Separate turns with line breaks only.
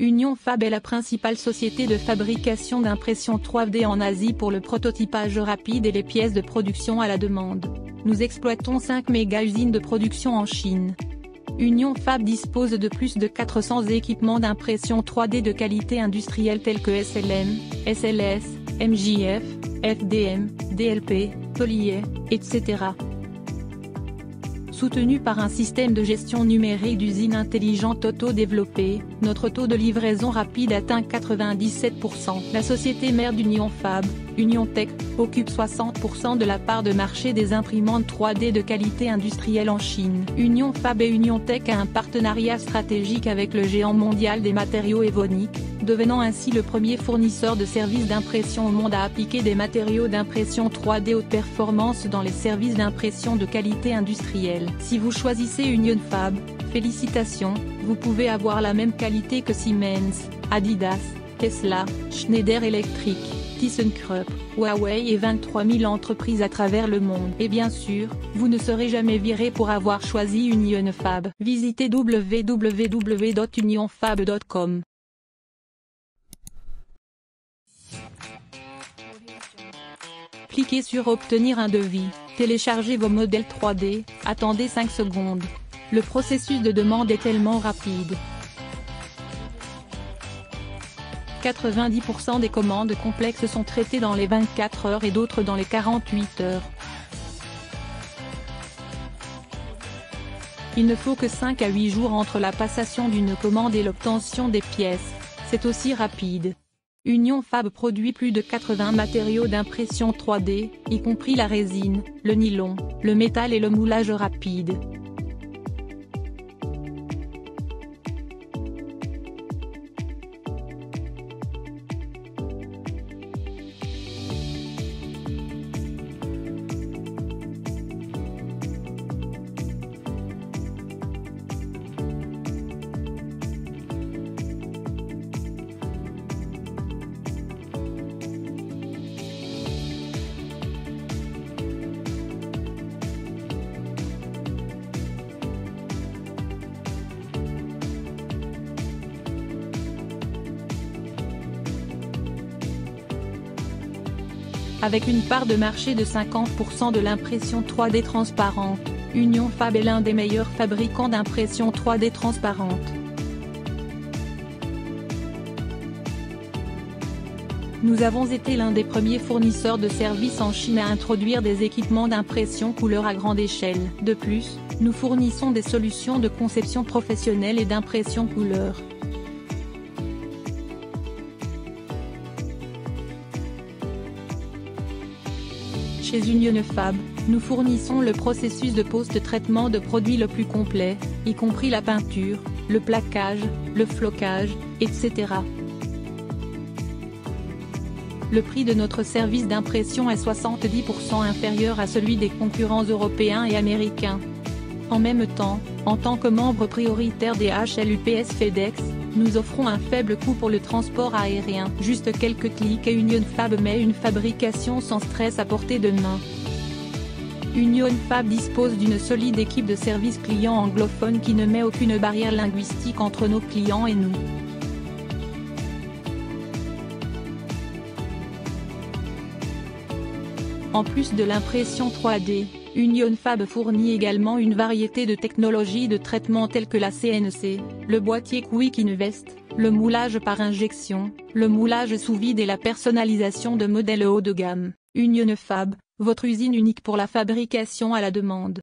Union Fab est la principale société de fabrication d'impression 3D en Asie pour le prototypage rapide et les pièces de production à la demande. Nous exploitons 5 méga-usines de production en Chine. Union Fab dispose de plus de 400 équipements d'impression 3D de qualité industrielle tels que SLM, SLS, MJF, FDM, DLP, Tolier, etc. Soutenu par un système de gestion numérique d'usines intelligentes auto-développées, notre taux de livraison rapide atteint 97%. La société mère d'Union Fab, Union Tech, occupe 60% de la part de marché des imprimantes 3D de qualité industrielle en Chine. Union Fab et Union Tech a un partenariat stratégique avec le géant mondial des matériaux Evonik, devenant ainsi le premier fournisseur de services d'impression au monde à appliquer des matériaux d'impression 3D haute performance dans les services d'impression de qualité industrielle. Si vous choisissez Union Fab, félicitations, vous pouvez avoir la même qualité que Siemens, Adidas, Tesla, Schneider Electric, ThyssenKrupp, Huawei et 23 000 entreprises à travers le monde. Et bien sûr, vous ne serez jamais viré pour avoir choisi Union Fab. Visitez www.unionfab.com. Cliquez sur Obtenir un devis, téléchargez vos modèles 3D, attendez 5 secondes. Le processus de demande est tellement rapide. 90% des commandes complexes sont traitées dans les 24 heures et d'autres dans les 48 heures. Il ne faut que 5 à 8 jours entre la passation d'une commande et l'obtention des pièces, c'est aussi rapide. Union Fab produit plus de 80 matériaux d'impression 3D, y compris la résine, le nylon, le métal et le moulage rapide. Avec une part de marché de 50% de l'impression 3D transparente, Union Fab est l'un des meilleurs fabricants d'impression 3D transparente. Nous avons été l'un des premiers fournisseurs de services en Chine à introduire des équipements d'impression couleur à grande échelle. De plus, nous fournissons des solutions de conception professionnelle et d'impression couleur. Chez Union Fab, nous fournissons le processus de post-traitement de produits le plus complet, y compris la peinture, le plaquage, le flocage, etc. Le prix de notre service d'impression est 70% inférieur à celui des concurrents européens et américains. En même temps, en tant que membre prioritaire des DHL UPS FedEx, nous offrons un faible coût pour le transport aérien. Juste quelques clics et Union Fab met une fabrication sans stress à portée de main. Union Fab dispose d'une solide équipe de service client anglophone qui ne met aucune barrière linguistique entre nos clients et nous. En plus de l'impression 3D, Union Fab fournit également une variété de technologies de traitement telles que la CNC, le boîtier Quick Invest, le moulage par injection, le moulage sous vide et la personnalisation de modèles haut de gamme. Union Fab, votre usine unique pour la fabrication à la demande.